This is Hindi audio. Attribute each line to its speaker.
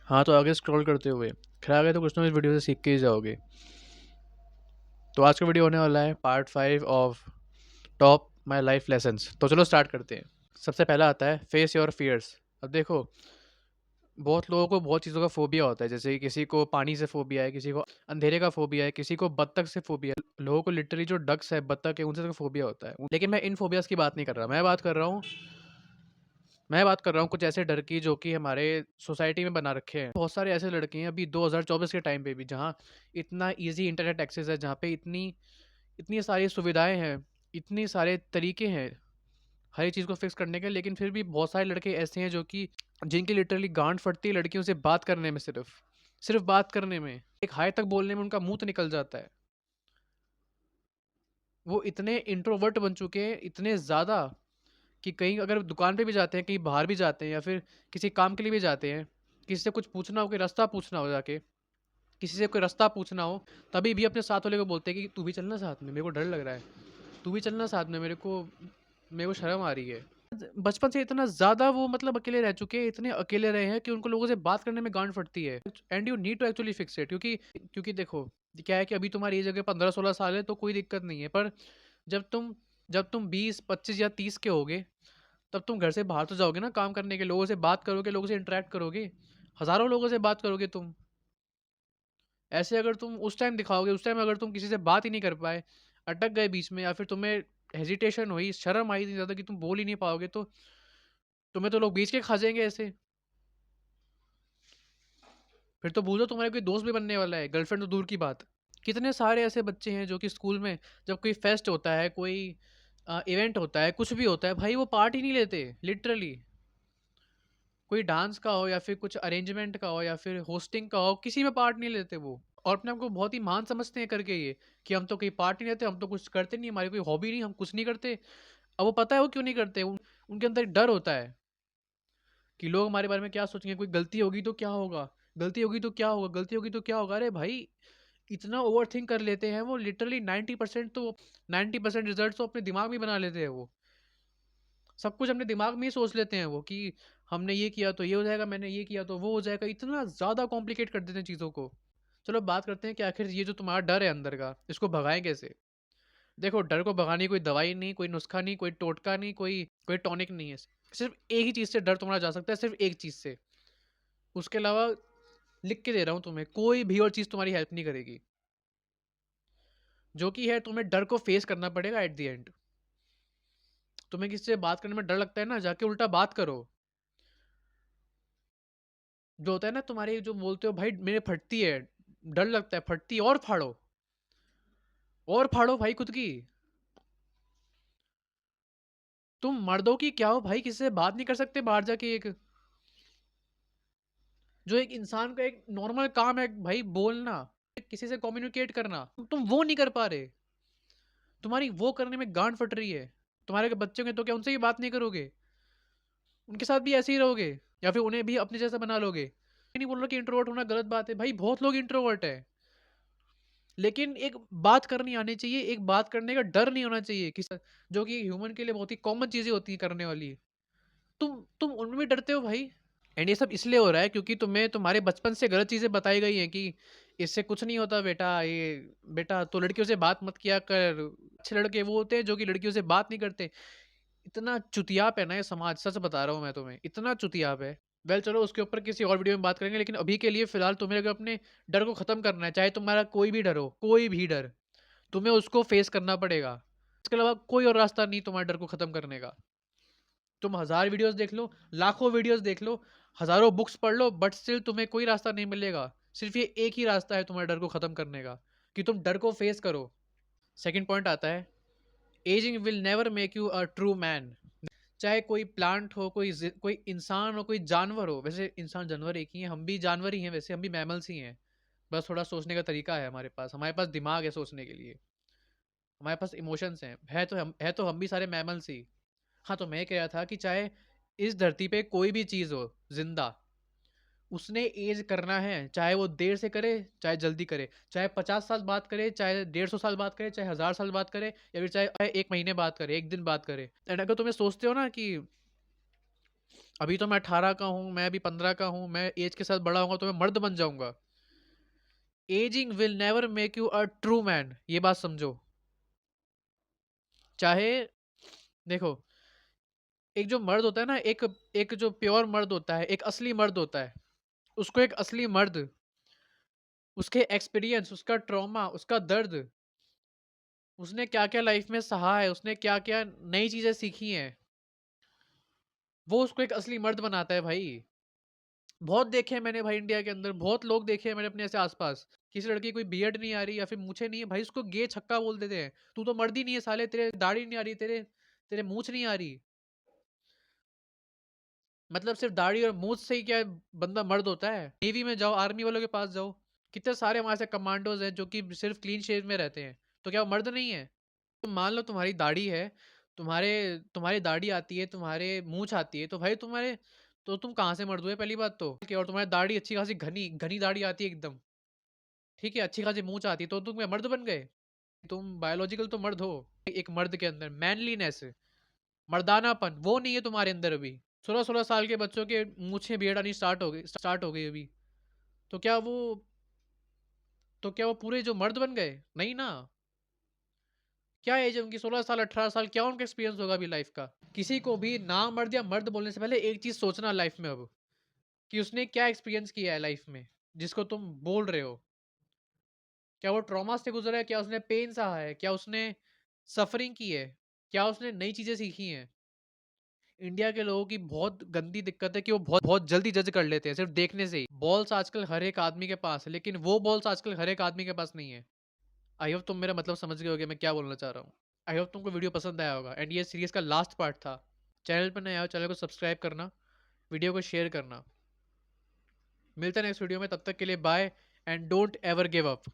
Speaker 1: हाँ, तो आगे स्क्रॉल करते हुए फिर आगे तो कुछ ना कुछ वीडियो से सीख के ही जाओगे। तो आज का वीडियो होने वाला है part 5 of top my life lessons. तो चलो स्टार्ट करते हैं। सबसे पहला आता है फेस योर फियर्स। अब देखो, बहुत लोगों को बहुत चीज़ों का फोबिया होता है, जैसे कि किसी को पानी से फोबिया है, किसी को अंधेरे का फोबिया है, किसी को बत्तख से फोबिया है। लोगों को लिटरली जो डक्स है, बत्तख है, उनसे तो फोबिया होता है। लेकिन मैं इन फोबियाज की बात नहीं कर रहा। मैं बात कर रहा हूँ कुछ ऐसे डर की जो कि हमारे सोसाइटी में बना रखे हैं। बहुत सारे ऐसे लड़के हैं अभी 2024 के टाइम पे भी, जहाँ इतना इजी इंटरनेट एक्सेस है, जहाँ पे इतनी इतनी सारी सुविधाएं हैं, इतने सारे तरीके हैं हर एक चीज़ को फिक्स करने के। लेकिन फिर भी बहुत सारे लड़के ऐसे हैं जो कि जिनकी लिटरली गांड फटती है लड़कियों से बात करने में। सिर्फ सिर्फ बात करने में, एक हाय तक बोलने में उनका मुंह तो निकल जाता है। वो इतने इंट्रोवर्ट बन चुके हैं, इतने ज़्यादा, कि कहीं अगर दुकान पे भी जाते हैं, कहीं बाहर भी जाते हैं, या फिर किसी काम के लिए भी जाते हैं, किसी से कुछ पूछना हो, कोई रास्ता पूछना हो, जाके किसी से कोई रास्ता पूछना हो, तभी भी अपने साथ वाले को बोलते हैं कि तू भी चलना साथ में, मेरे को डर लग रहा है, तू भी चलना साथ में, मेरे को शर्म आ रही है। बचपन से इतना ज़्यादा वो मतलब अकेले रह चुके हैं, इतने अकेले रहे हैं कि उनको लोगों से बात करने में गांड फटती है। And you need to actually fix it, क्योंकि क्योंकि देखो, क्या है कि अभी तुम्हारी एज अगर 15-16 साल है तो कोई दिक्कत नहीं है, पर जब तुम जब तुम 20-25 या 30 के होगे, तब तुम घर से बाहर तो जाओगे ना काम करने के, लोगों से बात करोगे, लोगों से इंटरेक्ट करोगे, हज़ारों लोगों से बात करोगे तुम। ऐसे अगर तुम उस टाइम दिखाओगे, उस टाइम अगर तुम किसी से बात ही नहीं कर पाए, अटक गए बीच में, या फिर तुम्हें हेजिटेशन हुई, शर्म आई इतनी ज़्यादा कि तुम बोल ही नहीं पाओगे, तो तुम्हें तो लोग बीच के खा जाएंगे ऐसे। फिर तो भूलो तुम्हारे कोई दोस्त भी बनने वाला है, गर्लफ्रेंड तो दूर की बात। कितने सारे ऐसे बच्चे हैं जो कि स्कूल में जब कोई फेस्ट होता है, कोई इवेंट होता है, कुछ भी होता है, भाई वो पार्ट ही नहीं लेते लिटरली। कोई डांस का हो, या फिर कुछ अरेंजमेंट का हो, या फिर होस्टिंग का हो, किसी में पार्ट नहीं लेते वो। और अपने आप को बहुत ही महान समझते हैं करके ये, कि हम तो कोई पार्ट नहीं लेते, हम तो कुछ करते नहीं, हमारी कोई हॉबी नहीं, हम कुछ नहीं करते। अब वो पता है वो क्यों नहीं करते, उनके अंदर एक डर होता है कि लोग हमारे बारे में क्या सोचेंगे, कोई गलती होगी तो क्या होगा, गलती होगी तो क्या होगा, गलती होगी तो क्या होगा। अरे भाई, इतना ओवर थिंक कर लेते हैं वो लिटरली। 90% तो 90% रिजल्ट तो अपने दिमाग में बना लेते हैं वो। सब कुछ अपने दिमाग में ही सोच लेते हैं वो, कि हमने ये किया तो ये हो जाएगा, मैंने ये किया तो वो हो जाएगा। इतना ज़्यादा कॉम्प्लिकेट कर देते हैं चीज़ों को। चलो बात करते हैं कि आखिर ये जो तुम्हारा डर है अंदर का, इसको भगाएं कैसे। देखो, डर को भगाने की कोई दवाई नहीं, कोई नुस्खा नहीं, कोई टोटका नहीं, कोई कोई टॉनिक नहीं है। सिर्फ एक ही चीज़ से डर तुम्हारा जा सकता है, सिर्फ एक चीज़ से। उसके अलावा लिख के दे रहा हूँ तुम्हें, कोई भी और चीज़ तुम्हारी हेल्प नहीं करेगी। जो कि है, तुम्हें डर को फेस करना पड़ेगा एट द एंड। तुम्हें किसी से बात करने में डर लगता है ना, जाके उल्टा बात करो। जो होता है ना, तुम्हारी जो बोलते हो भाई मेरे फटती है, डर लगता है, फटती है, और फाड़ो भाई खुद की। तुम मर्दों की क्या हो भाई, किसी से बात नहीं कर सकते बाहर जाके? एक जो एक इंसान का एक नॉर्मल काम है भाई, बोलना, किसी से कम्युनिकेट करना, तुम वो नहीं कर पा रहे। तुम्हारी वो करने में गांड फट रही है। तुम्हारे बच्चे हैं तो क्या उनसे भी बात नहीं करोगे? उनके साथ भी ऐसे ही रहोगे, या फिर उन्हें भी अपने जैसा बना लोगे? नहीं बोल रहा कि इंट्रोवर्ट होना गलत बात है, भाई बहुत लोग इंट्रोवर्ट है। लेकिन एक बात करनी आनी चाहिए, एक बात करने का डर नहीं होना चाहिए, किस जो कि ह्यूमन के लिए बहुत ही कॉमन चीजें होती हैं करने वाली। तुम उनमें भी डरते हो भाई। एंड ये सब इसलिए हो रहा है क्योंकि तुम्हें तुम्हारे बचपन से गलत चीज़ें बताई गई हैं, कि इससे कुछ नहीं होता बेटा, ये बेटा तो लड़कियों से बात मत किया कर। अच्छे लड़के वो होते हैं जो कि लड़कियों से बात नहीं करते। इतना चुतियाप है ना ये समाज, सच बता रहा हूँ मैं तुम्हें, इतना चुतियाप है। वेल चलो, उसके ऊपर किसी और वीडियो में बात करेंगे, लेकिन अभी के लिए फिलहाल तुम्हें अगर अपने डर को ख़त्म करना है, चाहे तुम्हारा कोई भी डर हो, कोई भी डर, तुम्हें उसको फेस करना पड़ेगा। इसके अलावा कोई और रास्ता नहीं तुम्हारे डर को ख़त्म करने का। तुम 1000 वीडियोस देख लो, लाखों वीडियोस देख लो, हजारों बुक्स पढ़ लो, बट स्टिल तुम्हें कोई रास्ता नहीं मिलेगा। सिर्फ ये एक ही रास्ता है तुम्हारे डर को खत्म करने का, कि तुम डर को फेस करो। सेकंड पॉइंट आता है, ageing will never make you a true man. चाहे कोई प्लांट हो, कोई इंसान हो, कोई जानवर हो। वैसे इंसान जानवर एक ही है, हम भी जानवर ही हैं, वैसे हम भी मैमल्स ही हैं। बस थोड़ा सोचने का तरीका है हमारे पास दिमाग है सोचने के लिए, हमारे पास इमोशंस हैं, है तो हम भी सारे मैमल्स ही। हाँ, तो मैं कह रहा था कि चाहे इस धरती पे कोई भी चीज़ हो जिंदा, उसने एज करना है, चाहे वो देर से करे, चाहे जल्दी करे, चाहे 50 साल बात करे, चाहे 150 साल बात करे, चाहे 1000 साल बात करे, या फिर चाहे 1 महीने बात करे, 1 दिन बात करे। एंड अगर तुम्हें सोचते हो ना कि अभी तो मैं 18 का हूँ, मैं अभी 15 का हूँ, मैं एज के साथ बड़ा होऊंगा तो मैं मर्द बन जाऊंगा। Ageing will never make you a true man, ये बात समझो। चाहे देखो, एक जो मर्द होता है ना, एक एक जो प्योर मर्द होता है, एक असली मर्द होता है, उसको एक असली मर्द उसके एक्सपीरियंस, उसका ट्रॉमा, उसका दर्द, उसने क्या क्या लाइफ में सहा है, उसने क्या क्या नई चीजें सीखी हैं, वो उसको एक असली मर्द बनाता है भाई। बहुत देखे हैं मैंने भाई, इंडिया के अंदर बहुत लोग देखे हैं मैंने अपने ऐसे आसपास। किसी लड़की कोई बियर्ड नहीं आ रही या फिर मूछें नहीं है भाई, उसको गे छक्का बोल देते हैं। तू तो मर्द ही नहीं है साले, तेरे दाढ़ी नहीं आ रही, तेरे तेरे मूछ नहीं आ रही। मतलब सिर्फ दाढ़ी और मूछ से ही क्या बंदा मर्द होता है? नेवी में जाओ, आर्मी वालों के पास जाओ, कितने सारे वहां से कमांडोज हैं जो कि सिर्फ क्लीन शेव में रहते हैं, तो क्या वो मर्द नहीं है? तुम मान लो तुम्हारी दाढ़ी है, तुम्हारे तुम्हारी दाढ़ी आती है, तुम्हारे मूंछ आती है, तो भाई तुम्हारे, तो तुम कहाँ से मर्द हुए पहली बात तो? और तुम्हारी दाढ़ी अच्छी खासी घनी घनी दाढ़ी आती है एकदम, ठीक है, अच्छी खासी मूंछ आती है, तो तुम क्या मर्द बन गए? तुम बायोलॉजिकल तो मर्द हो। एक मर्द के अंदर मैनलीनेस, मर्दानापन वो नहीं है तुम्हारे अंदर अभी। 16-16 साल के बच्चों के मूछें बियड आनी स्टार्ट हो गई अभी। तो क्या वो, तो क्या वो पूरे जो मर्द बन गए? नहीं ना। क्या एज है उनकी? 16 साल 18 साल, क्या उनका एक्सपीरियंस होगा अभी लाइफ का? किसी को भी ना मर्द या मर्द बोलने से पहले एक चीज सोचना लाइफ में अब, कि उसने क्या एक्सपीरियंस किया है लाइफ में, जिसको तुम बोल रहे हो। क्या वो ट्रॉमा से गुजरा है? क्या उसने पेन सहा है? क्या उसने सफरिंग की है? क्या उसने नई चीजें सीखी हैं? इंडिया के लोगों की बहुत गंदी दिक्कत है कि वो बहुत बहुत जल्दी जज कर लेते हैं सिर्फ देखने से ही। बॉल्स आजकल हर एक आदमी के पास है, लेकिन वो बॉल्स आजकल हर एक आदमी के पास नहीं है। आई होप तुम मेरा मतलब समझ गए होगे मैं क्या बोलना चाह रहा हूँ। आई होप तुमको वीडियो पसंद आया होगा, एंड ये सीरीज का लास्ट पार्ट था। चैनल पर नए आओ, चैनल को सब्सक्राइब करना, वीडियो को शेयर करना। मिलते हैं नेक्स्ट वीडियो में, तब तक के लिए bye, and don't ever give up.